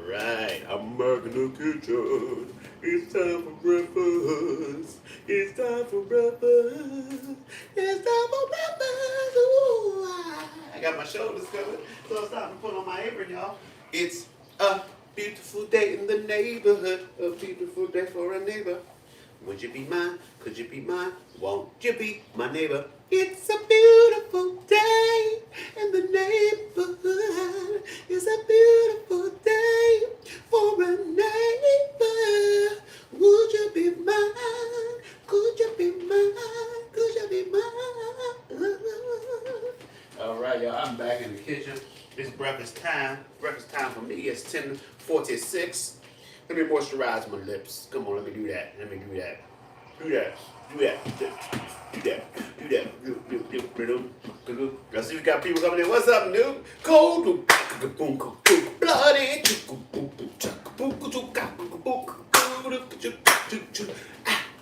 right, I'm back in the kitchen. It's time for breakfast. It's time for breakfast. It's time for breakfast. Ooh, I got my shoulders covered, so it's time to put on my apron, y'all. It's a beautiful day in the neighborhood. A beautiful day for a neighbor. Would you be mine? Could you be mine? Won't you be my neighbor? It's a beautiful day in the neighborhood. It's a beautiful day for a neighbor. Would you be mine? Could you be mine? Could you be mine? All right, y'all. I'm back in the kitchen. It's breakfast time. Breakfast time for me. It's 10:46. Let me moisturize my lips. Come on, let me do that. Let me do that. Do that. Do that. Do that. Do that. I see we got people coming in. What's up, Noob? Cold. Bloody.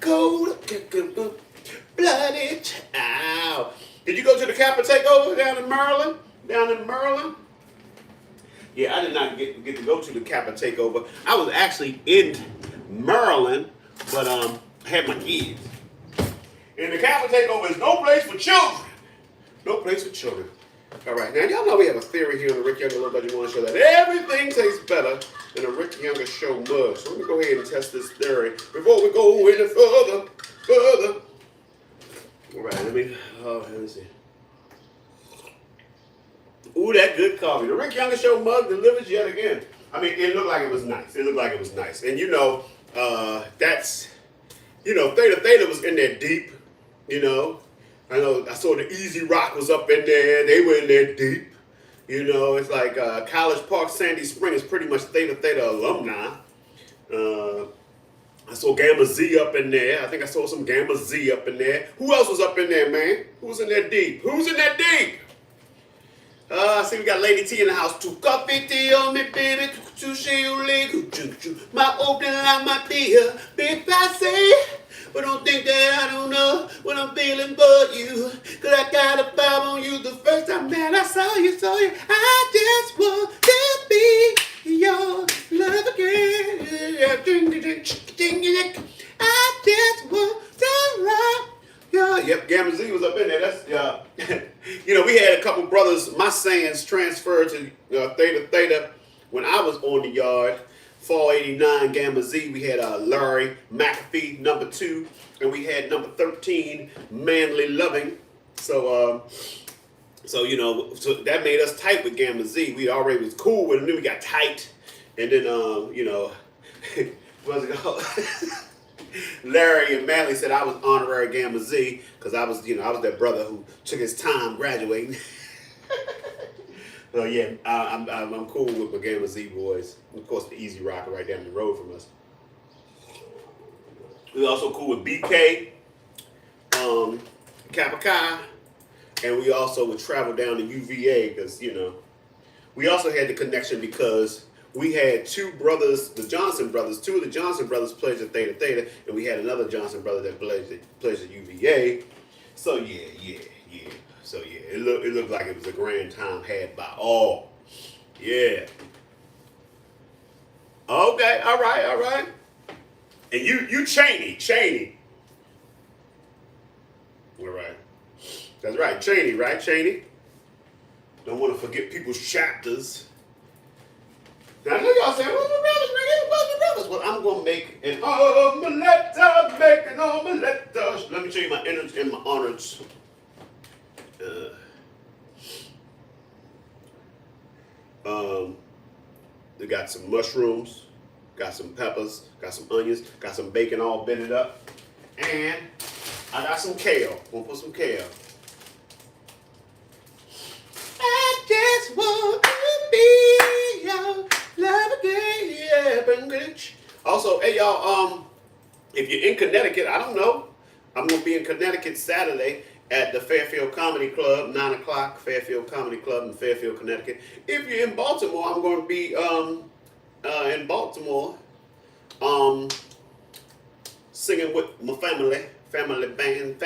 Cold. Bloody. Ow. Did you go to the Kappa takeover down in Maryland? Down in Maryland? Yeah, I did not get to go to the Kappa takeover. I was actually in Maryland, but had my kids. And the Kappa takeover is no place for children. No place for children. All right, now y'all know we have a theory here on the Rick Younger Low Budget Morning Show that everything tastes better in a Rick Younger Show mug. So let me go ahead and test this theory before we go any further. All right, let me see. Ooh, that good coffee. The Rick Younger Show mug delivers yet again. I mean, it looked like it was nice. It looked like it was nice. And that's, Theta Theta was in there deep, I saw the Easy Rock was up in there. They were in there deep. It's like College Park, Sandy Spring is pretty much Theta Theta alumni. I saw Gamma Z up in there. I think I saw some Gamma Z up in there. Who else was up in there, man? Who was in there deep? Who's in there deep? I see we got Lady T in the house. Two coffee tea on me, baby. My open line, my dear. Big say, but don't think that I don't know what I'm feeling for you. Cause I got a vibe on you the first time that I saw you. I just want to be your love again. I just want to love. Yep, Gamma Z was up in there. That's we had a couple brothers. My sayings transferred to Theta Theta when I was on the yard. Fall '89 Gamma Z. We had Larry McAfee number 2, and we had number 13 Manly Loving. So that made us tight with Gamma Z. We already was cool with them. Then we got tight, and then what's it called? Larry and Manley said I was honorary Gamma Z because I was that brother who took his time graduating. So yeah, I'm cool with my Gamma Z boys. Of course, the Easy Rocker right down the road from us. We also cool with BK, Kappa Chi, and we also would travel down to UVA because we also had the connection because we had two brothers, the Johnson brothers. Two of the Johnson brothers pledged at Theta Theta, and we had another Johnson brother that pledged at UVA. So yeah. So yeah, it looked like it was a grand time had by all. Yeah. Okay. All right. And you Cheney. All right. That's right, Cheney, right, Cheney? Don't want to forget people's chapters. Now, I know y'all saying, what's the brothers? Well, I'm going to make an omelette. Let me show you my innards and my honors. They got some mushrooms, got some peppers, got some onions, got some bacon all bitted up, and I got some kale. We'll put some kale. I just want to be your love again. Also, hey y'all, if you're in Connecticut, I don't know. I'm gonna be in Connecticut Saturday at the Fairfield Comedy Club, 9 o'clock, Fairfield Comedy Club in Fairfield, Connecticut. If you're in Baltimore, I'm gonna be in Baltimore, singing with my family band,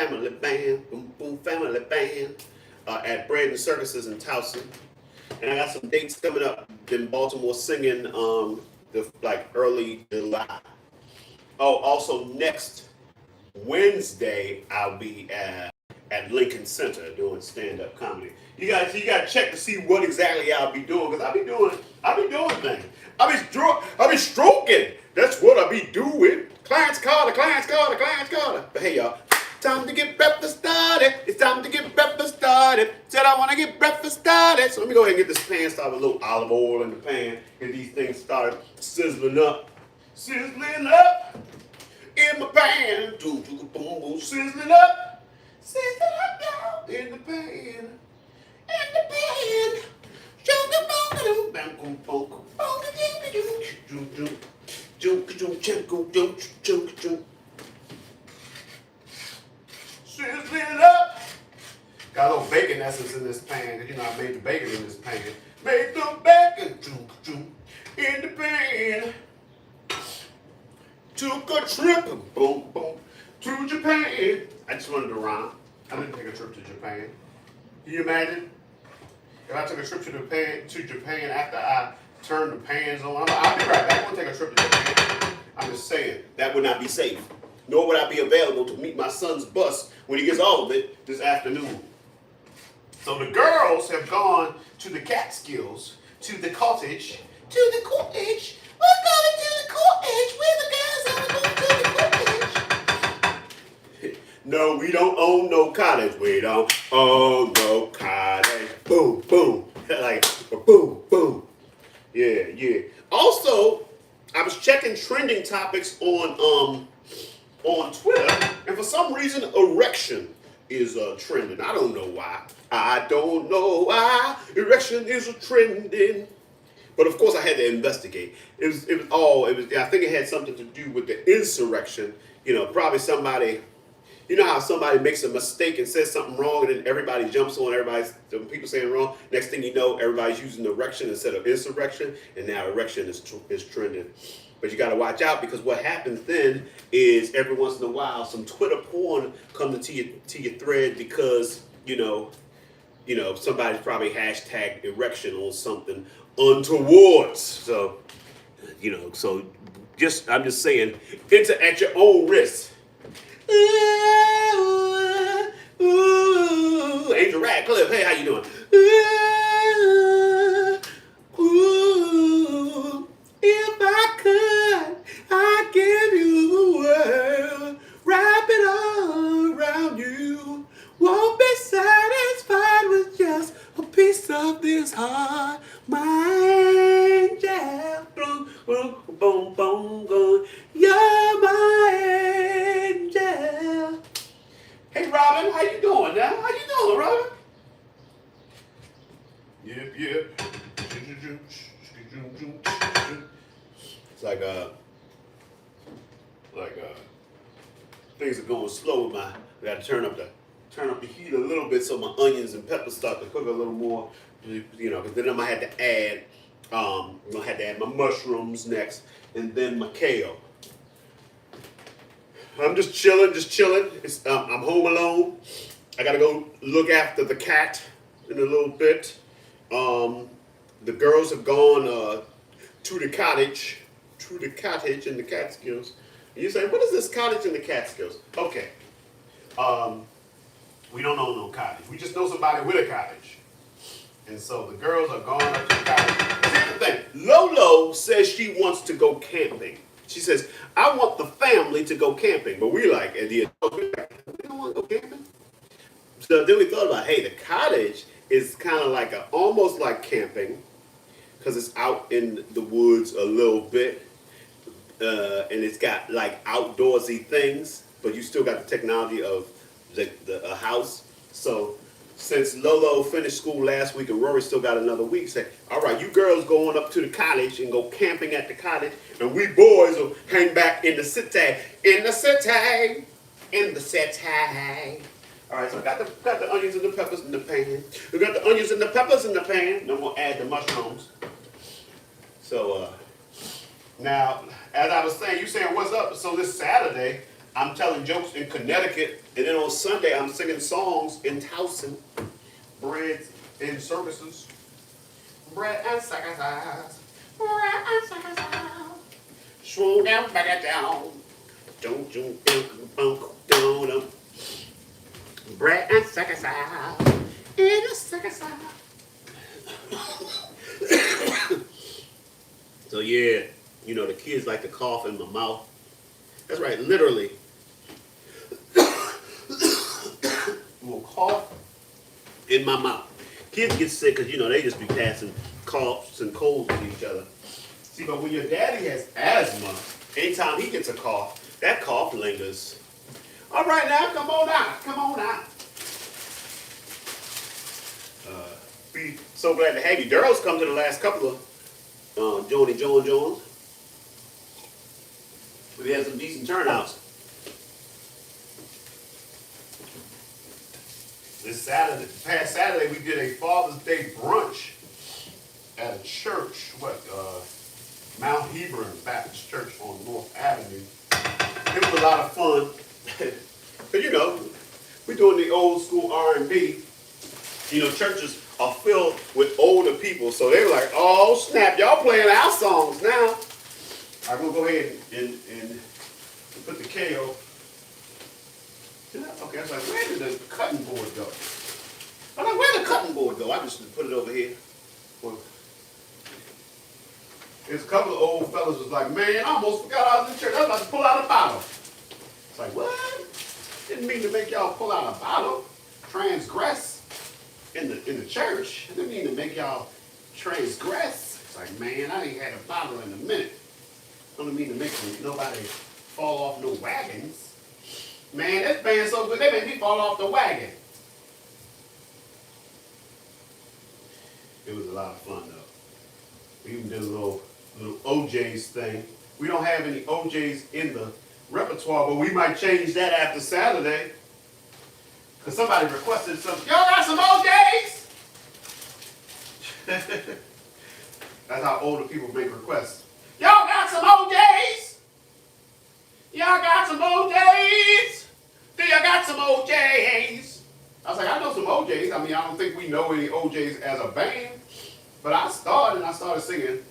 boom boom family band, at Bread and Circuses in Towson. And I got some dates coming up in Baltimore singing the like early July. Oh, also next Wednesday I'll be at Lincoln Center doing stand-up comedy. You got to check to see what exactly I'll be doing because I'll be doing things. I'll be stroking. That's what I'll be doing. Clients Carter, clients Carter, clients Carter. But hey y'all, time to get breakfast started. It's time to get breakfast started. Said I want to get breakfast started. So let me go ahead and get this pan started with a little olive oil in the pan. Get these things started sizzling up. Sizzling up in my pan. Boom, boom, boom, boom. Sizzling up. Sizzling up, y'all. In the pan. In the pan. Sizzling up. Got a little bacon essence in this pan, because you know I made the bacon in this pan. Made the bacon in the pan. Took a trip, boom, boom, to Japan. I just wanted to rhyme. I didn't take a trip to Japan. Can you imagine? If I took a trip to Japan after I turned the pans on, I'll be right back. I won't take a trip to Japan. I'm just saying, that would not be safe. Nor would I be available to meet my son's bus when he gets all of it this afternoon. So the girls have gone to the Catskills, to the cottage. To the cottage. We're going to the cottage where the girls are going to the cottage. No, we don't own no cottage. We don't own no cottage. Boom, boom. Like, boom, boom. Yeah, yeah. Also, I was checking trending topics on Twitter, and for some reason, erection is trending. I don't know why. I don't know why erection is trending. But of course, I had to investigate. I think it had something to do with the insurrection. You know, probably somebody. You know how somebody makes a mistake and says something wrong, and then everybody jumps on people saying wrong. Next thing you know, everybody's using erection instead of insurrection, and now erection is trending. But you got to watch out, because what happens then is every once in a while some Twitter porn comes to your thread because you know somebody's probably hashtag erection on something untoward. So I'm just saying, enter at your own risk. Ooh, ooh, Angel Radcliffe, hey, how you doing? Ooh, if I could, I'd give you the world, wrap it all around you. Won't be satisfied with just a piece of this heart, my angel. Boom, boom, boom, boom, boom. You're my angel. Hey, Robin, how you doing now? How you doing, Robin? Yep, yep. It's like things are going slow with my. I got to turn up the heat a little bit so my onions and peppers start to cook a little more. You know, because then I'm gonna have to add. I'm gonna have to add my mushrooms next, and then my kale. I'm just chilling. I'm home alone. I gotta go look after the cat in a little bit. The girls have gone to the cottage in the Catskills. And you say, what is this cottage in the Catskills? Okay. We don't own no cottage. We just know somebody with a cottage. And so the girls are going up to the cottage. Here's the thing. Lolo says she wants to go camping. She says, I want the family to go camping. But we like, we don't want to go camping. So then we thought about, hey, the cottage is kind of like almost like camping, because it's out in the woods a little bit. And it's got like outdoorsy things, but you still got the technology of a house. So since Lolo finished school last week and Rory still got another week, say, all right, you girls going up to the cottage and go camping at the cottage, and we boys will hang back in the city. All right, so I got the onions and the peppers in the pan. We got the onions and the peppers in the pan. Then we'll add the mushrooms. So now, as I was saying, you saying what's up? So this Saturday, I'm telling jokes in Connecticut, and then on Sunday, I'm singing songs in Towson, breads and services. bread and sacrifice. Bread and sacrifice. Slow down, back it down. Don't you don't. Bread and sacrifice. In a sacrifice. So yeah, you know the kids like to cough in my mouth. That's right, literally. Will cough in my mouth. Kids get sick because, you know, they just be passing coughs and colds with each other. See, but when your daddy has asthma, anytime he gets a cough, that cough lingers. All right, now, come on out. Come on out. Be so glad to have you. Daryl's come to the last couple of Jones. We had some decent turnouts. Past Saturday, we did a Father's Day brunch at a church, Mount Hebron Baptist Church on North Avenue. It was a lot of fun. But you know, we're doing the old school R&B. You know, churches are filled with older people, so they're like, oh snap, y'all playing our songs now. I'm gonna go ahead and put the KO. Okay, I was like, where did the cutting board go? I'm like, where'd the cutting board go? I just put it over here. Well, there's a couple of old fellas was like, man, I almost forgot I was in church. I was about to pull out a bottle. It's like, what? Didn't mean to make y'all pull out a bottle. Transgress in the church. I didn't mean to make y'all transgress. It's like, man, I ain't had a bottle in a minute. I don't mean to make nobody fall off no wagons. Man, this band's so good, they made me fall off the wagon. It was a lot of fun, though. We even did a little OJ's thing. We don't have any OJ's in the repertoire, but we might change that after Saturday. Because somebody requested something. Y'all got some OJ's? That's how older people make requests. Y'all got some OJ's? Y'all got some OJ's? Do y'all got some OJ's? I was like, I know some OJ's. I mean, I don't think we know any OJ's as a band. But I started singing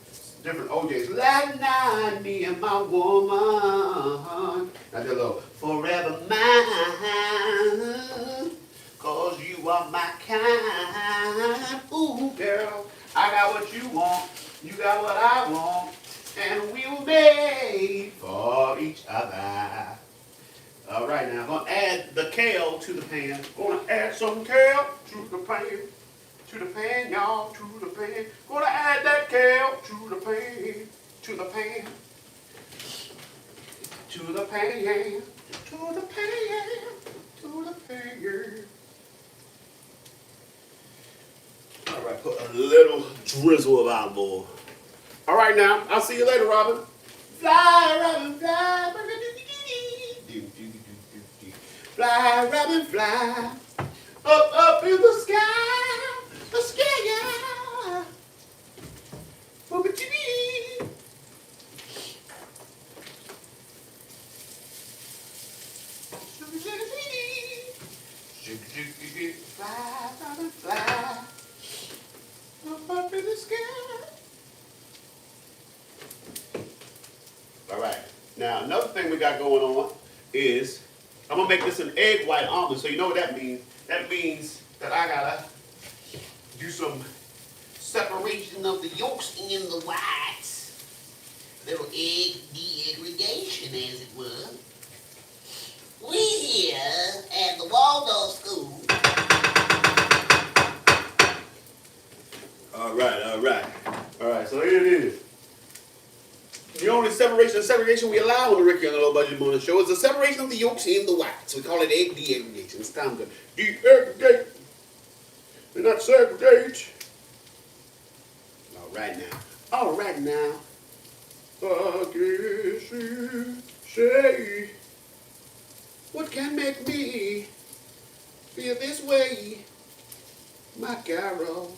different OJ's. Like night, me and my woman. I did a little forever mine. Cause you are my kind. Ooh, girl, I got what you want. You got what I want. And we were made for each other. All right, now I'm going to add the kale to the pan. Going to add some kale to the pan. To the pan, y'all, to the pan. Going to add that kale to the pan. To the pan. To the pan. To the pan. To the pan. All right, put a little drizzle of olive oil. All right, now, I'll see you later, Robin. Fly, Robin, fly. Fly, Robin, fly. Up in the sky. The sky, yeah. Fly, Robin, fly. Up in the sky. All right. Now, another thing we got going on is I'm going to make this an egg white omelet. So you know what that means? That means that I got to do some separation of the yolks and the whites. Little egg de-aggregation, as it were. We here at the Waldorf School. All right, so here it is. The only segregation we allow on the Ricky on the Low Budget Morning Show is the separation of the yolks and the whites. We call it egg de-aggregation. It's time to de-aggregate. They're not segregate. All right now. I guess you say, what can make me feel this way? My Caro.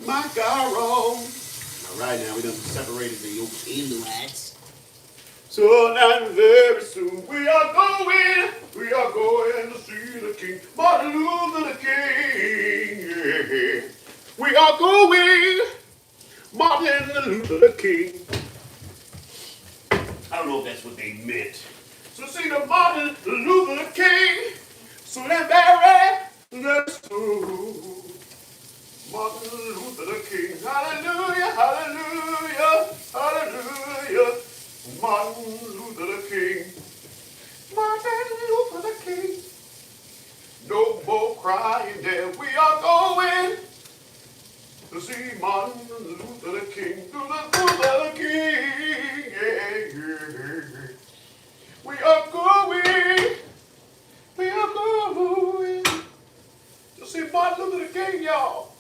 All right, now we done separated the yolks and the whites. So now very soon we are going to see the King, Martin Luther the King. Yeah. We are going, Martin Luther the King. I don't know if that's what they meant. So see the Martin Luther the King. So that very soon. Martin Luther the King. Hallelujah, hallelujah, hallelujah. Martin Luther the King. Martin Luther the King. No more crying there. We are going to see Martin Luther the King. Luther the King. Yeah, yeah, yeah. We are going. We are going to see Martin Luther the King, y'all.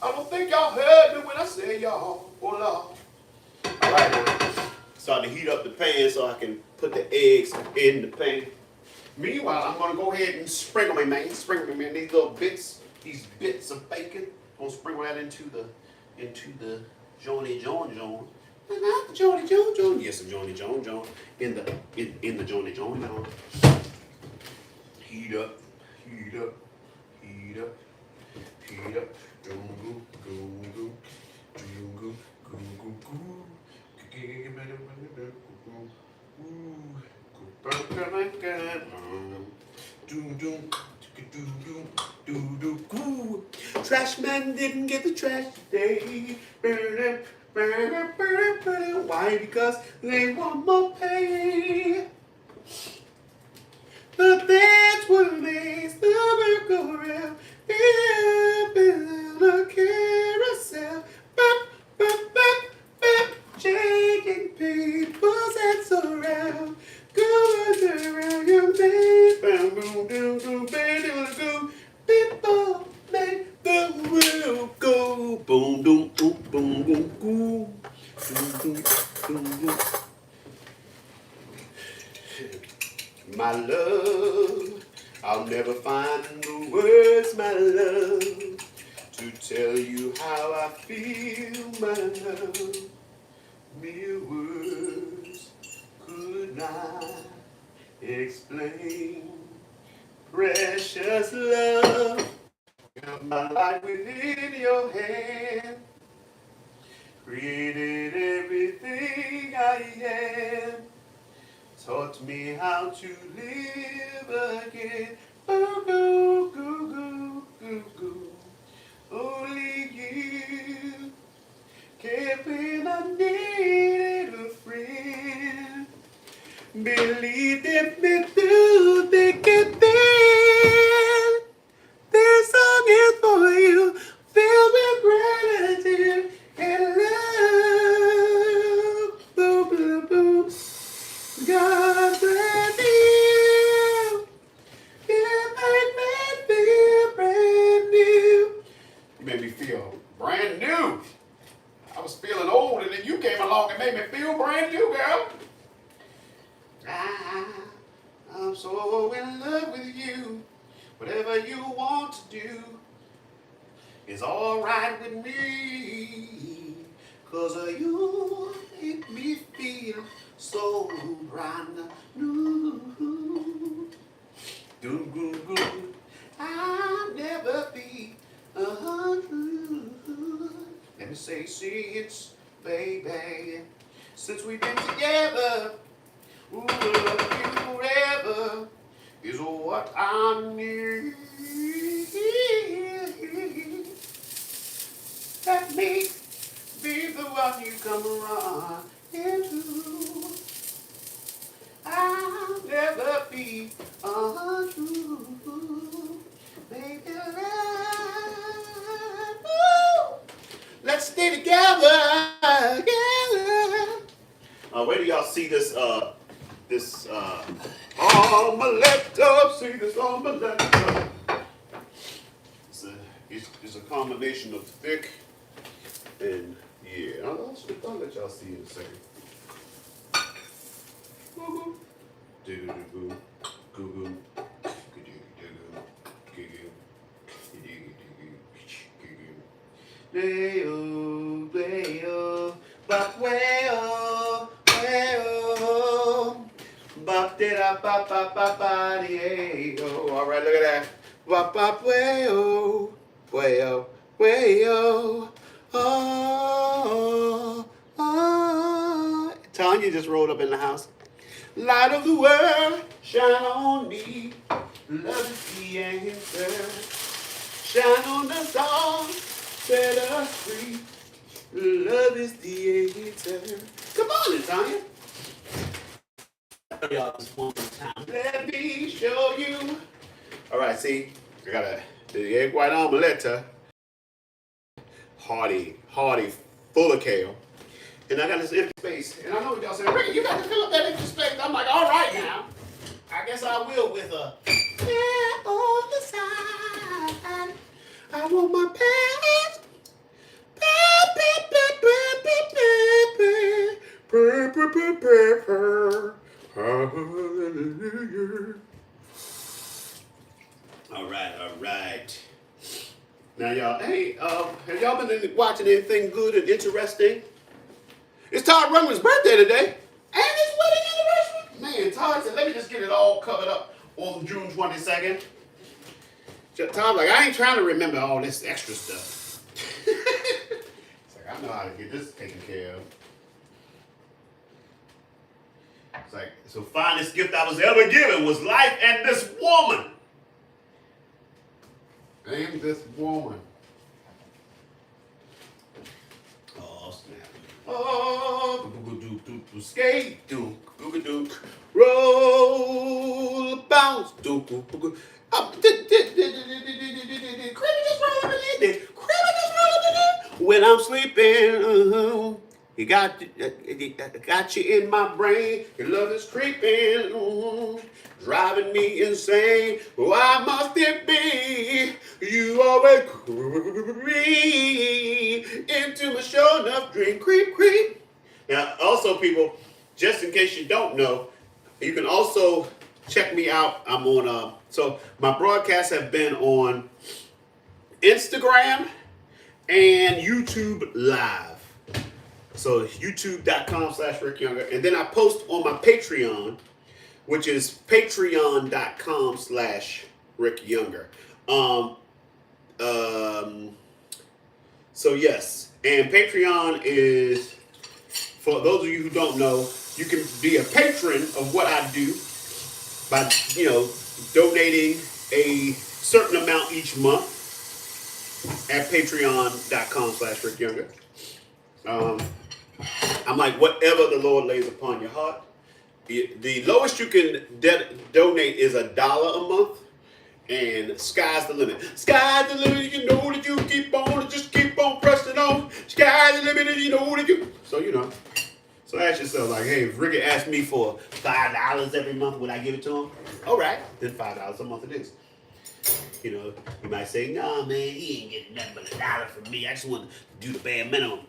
I don't think y'all heard me when I said y'all. Oh, Lord. All right, now. Starting to heat up the pan so I can put the eggs in the pan. Meanwhile, I'm going to go ahead and sprinkle me, man. Sprinkle me, man. These little bits, these bits of bacon. I'm going to sprinkle that into the Joni John. Not the Joni John. Yes, the Joni John. In the Joni John. Heat up. Heat up. Heat up. Heat up. Goo goo. Trash man didn't get the trash today. Why? Because they want more pay. But that's what makes the world go round. Build a carousel. Shaking people's heads around. Going around your face. People make the world go. Boom, boom, boom, boom, boom, boom. Boom, boom, boom. My love, I'll never find the words, my love, to tell you how I feel, my love. Mere words could not explain. Precious love, held my life within your hand. Created everything I am. Taught me how to live again. Oh, go, go, go, go, go. Only you cared when I needed a friend. Believed in me through thick and thin. This song is for you, filled with gratitude and love. Boom, boom, boom. God bless you. You make me feel brand new. You made me feel brand new. I was feeling old, and then you came along and made me feel brand new, girl. I'm so in love with you. Whatever you want to do is all right with me. 'Cause you make me feel so brand new. Doo goo goo. I'll never be 100. Let me say since, baby, since we've been together. Ooh, love you forever is what I need. Let me be the one you come around into. I'll never be untrue, baby. Let's stay together. Where do y'all see this? On my laptop. See this on my laptop. It's a combination of thick and yeah. I'll let y'all see in a second. Goo goo goo goo. But where, ba ba ba ba ba dee-oh. All right, look at that. Ba ba way-oh, way-oh, way-oh. Oh, oh. Tanya just rolled up in the house. Light of the world, shine on me. Love is the answer. Shine on us all, set us free. Love is the answer. Come on, Tanya. Y'all just one more time. Let me show you. All right, see, I got the egg white omelette, hearty, full of kale. And I got this empty space. And I know what y'all saying, Ricky, you got to fill up that empty space. I'm like, all right now. I guess I will with a yeah on the side. I want my pants. All right. Now, y'all, hey, have y'all been watching anything good and interesting? It's Todd Rundgren's birthday today, and his wedding anniversary. Man, Todd said, let me just get it all covered up on June 22nd. Todd, like, I ain't trying to remember all this extra stuff. It's like, I know how to get this taken care of. It's like, so finest gift I was ever given was life and this woman. And this woman. Oh, snap. Oh, skate, roll, bounce, when I'm sleeping, you got you in my brain. Your love is creeping, driving me insane. Why must it be you always creep into my show enough dream? Creep. Now, also, people, just in case you don't know, you can also check me out. I'm on, so my broadcasts have been on Instagram and YouTube Live. So youtube.com/Rick Younger. And then I post on my Patreon, which is patreon.com/Rick Younger. So yes, and Patreon is, for those of you who don't know, you can be a patron of what I do by, donating a certain amount each month at patreon.com/Rick Younger. I'm like, whatever the Lord lays upon your heart. The lowest you can donate is $1 a month, and sky's the limit. Sky's the limit, you know that you keep on, just keep on pressing on. Sky's the limit, you know that you. So So ask yourself, like, hey, if Ricky asked me for $5 every month, would I give it to him? All right, then $5 a month it is. You might say, nah, man, he ain't getting nothing but $1 from me. I just want to do the bare minimum.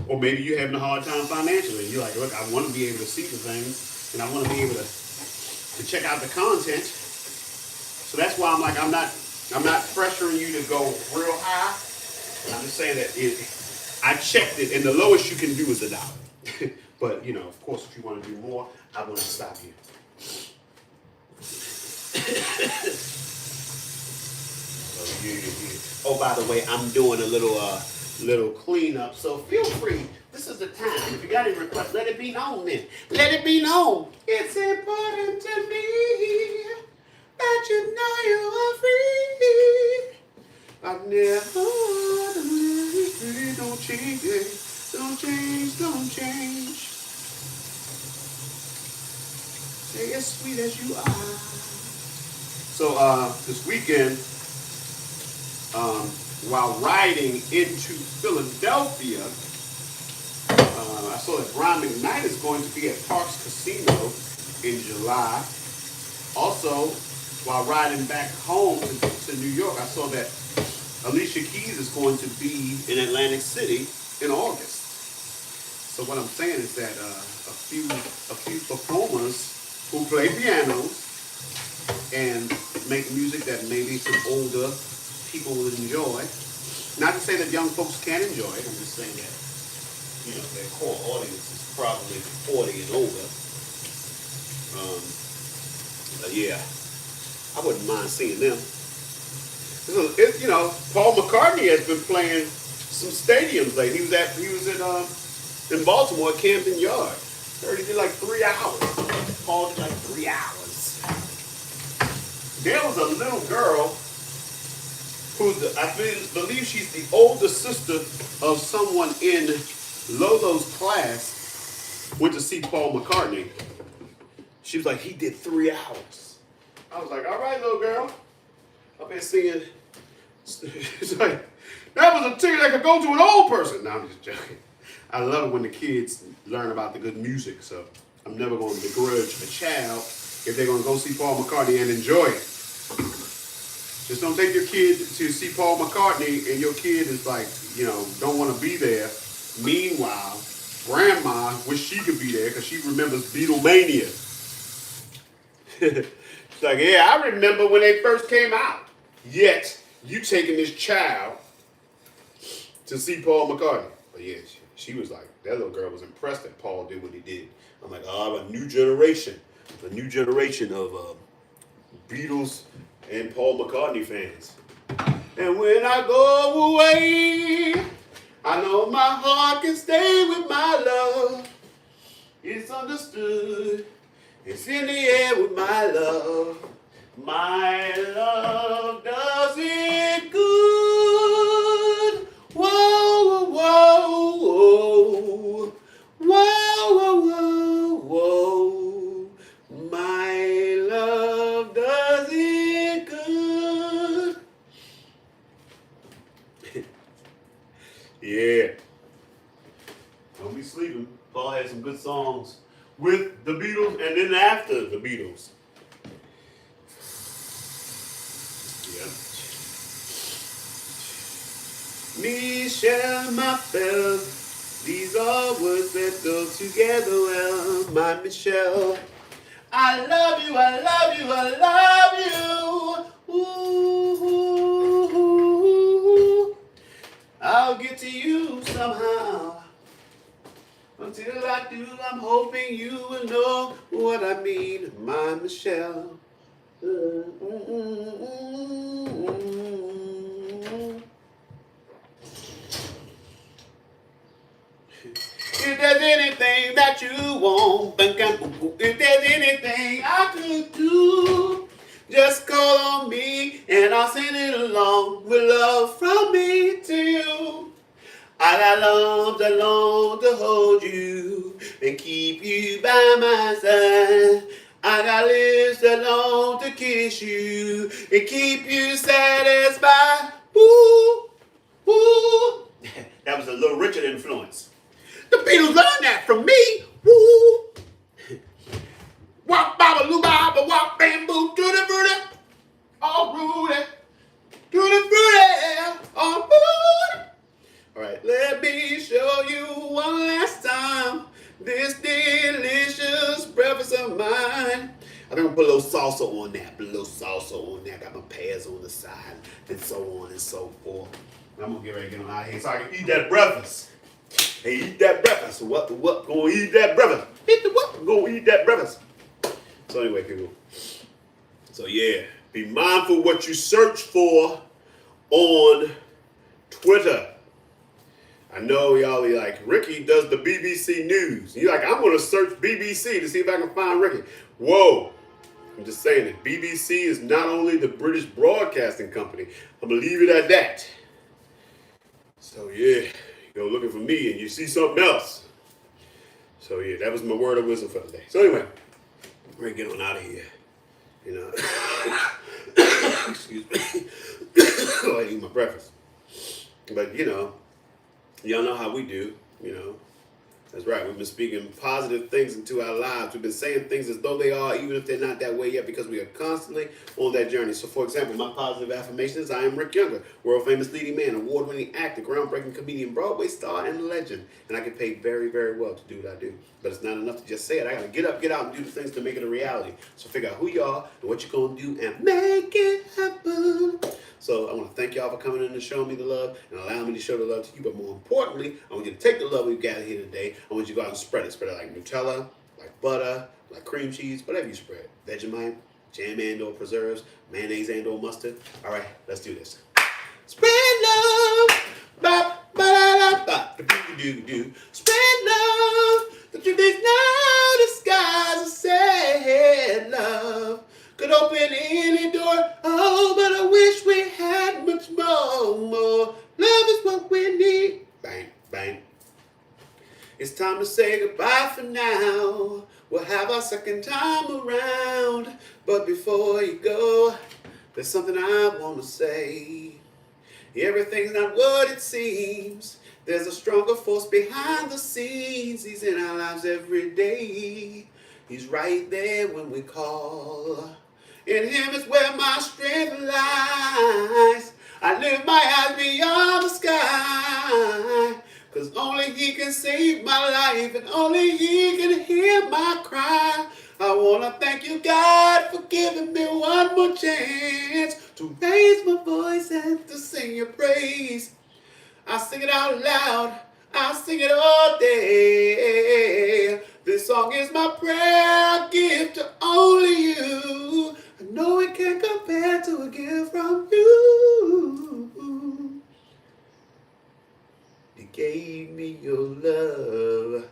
Or maybe you're having a hard time financially. You're like, look, I want to be able to see the things, and I want to be able to check out the content. So that's why I'm like, I'm not pressuring you to go real high. I'm just saying that I checked it, and the lowest you can do is $1. But of course, if you want to do more, I won't stop you. Oh, by the way, I'm doing a little cleanup, so feel free. This is the time. If you got any requests, let it be known then. Let it be known. It's important to me that you know you are free. I've never free. Don't change it. Don't change. Stay as sweet as you are. So this weekend, while riding into Philadelphia, I saw that Brian McKnight is going to be at Parks Casino in July. Also, while riding back home to New York, I saw that Alicia Keys is going to be in Atlantic City in August. So what I'm saying is that a few performers who play pianos and make music that maybe some older people would enjoy. Not to say that young folks can't enjoy it. I'm just saying that their core audience is probably 40 and older. Yeah, I wouldn't mind seeing them. You know, Paul McCartney has been playing some stadiums lately. In Baltimore at Camden Yard. I heard he did like 3 hours. Paul did like 3 hours. There was a little girl believe she's the older sister of someone in Lolo's class. Went to see Paul McCartney. She was like, he did 3 hours. I was like, all right, little girl. I've been singing. It's like, that was a ticket that could go to an old person. No, I'm just joking. I love it when the kids learn about the good music, so I'm never going to begrudge a child if they're going to go see Paul McCartney and enjoy it. Just don't take your kid to see Paul McCartney and your kid is like, you know, don't want to be there. Meanwhile, grandma wish she could be there because she remembers Beatlemania. It's like, yeah, I remember when they first came out. Yet, you taking this child to see Paul McCartney. But yeah, she was like, that little girl was impressed that Paul did what he did. I'm like, oh, a new generation of Beatles and Paul McCartney fans. And when I go away, I know my heart can stay with my love. It's understood. It's in the air with my love. My love does it good. Whoa, whoa, whoa. Whoa, whoa, whoa, whoa. My love does it good. Yeah. Don't be sleeping. Paul had some good songs with the Beatles and then after the Beatles. Yeah. Michelle, my belle, these are words that go together well. My Michelle, I love you, I love you, I love you. Ooh, ooh, ooh, ooh. I'll get to you somehow. Until I do, I'm hoping you will know what I mean, my Michelle. If there's anything that you want, if there's anything I could do, just call on me and I'll send it along with love from me to you. I got arms that long to hold you and keep you by my side. I got lips that long to kiss you and keep you satisfied. Ooh, ooh. That was a Little Richard influence. The Beatles learned that from me. Woo. Walk, baba, loo, baba, walk, bamboo, to the fruity, all rooty, to the fruity, all rooty. All right, let me show you one last time this delicious breakfast of mine. I think I'm gonna put a little salsa on that, Got my pears on the side, and so on and so forth. I'm gonna get ready to get on out of here so I can eat that breakfast. Hey, eat that breakfast. What? Gonna eat that breakfast. Eat the what? Gonna eat that breakfast. So anyway, people. So yeah, be mindful what you search for on Twitter. I know y'all are like, Ricky does the BBC News. You're like, I'm going to search BBC to see if I can find Ricky. Whoa. I'm just saying that BBC is not only the British Broadcasting Company. I'm going to leave it at that. So yeah, you go looking for me and you see something else. So yeah, that was my word of wisdom for the day. So anyway, we're going to get on out of here. You know, excuse me. I eat my breakfast. But you know, y'all know how we do, you know. That's right. We've been speaking positive things into our lives. We've been saying things as though they are, even if they're not that way yet, because we are constantly on that journey. So, for example, my positive affirmation is I am Rick Younger, world-famous leading man, award-winning actor, groundbreaking comedian, Broadway star, and legend. And I get paid very, very well to do what I do. But it's not enough to just say it. I got to get up, get out, and do the things to make it a reality. So figure out who you are and what you're going to do and make it happen. So I want to thank y'all for coming in and showing me the love and allowing me to show the love to you. But more importantly, I want you to take the love we've gathered here today. I want you to go out and spread it. Spread it like Nutella, like butter, like cream cheese, whatever you spread. Vegemite, Jam and or preserves, mayonnaise and or mustard. All right, let's do this. Spread love, ba ba da ba, do do do. Spread love. The truth is no disguise. I said love could open any door. Oh, but I wish we had much more. Love is what we need. Bang bang. It's time to say goodbye for now. We'll have our second time around. But before you go, there's something I want to say. Everything's not what it seems. There's a stronger force behind the scenes. He's in our lives every day. He's right there when we call. In him is where my strength lies. I lift my eyes beyond the sky. 'Cause only he can save my life and only he can hear my cry. I wanna thank you, God, for giving me one more chance to raise my voice and to sing your praise. I sing it out loud, I sing it all day. This song is my prayer, I give to only you. I know it can't compare to a gift from you. You gave me your love.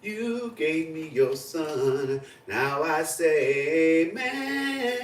You gave me your son. Now I say, man.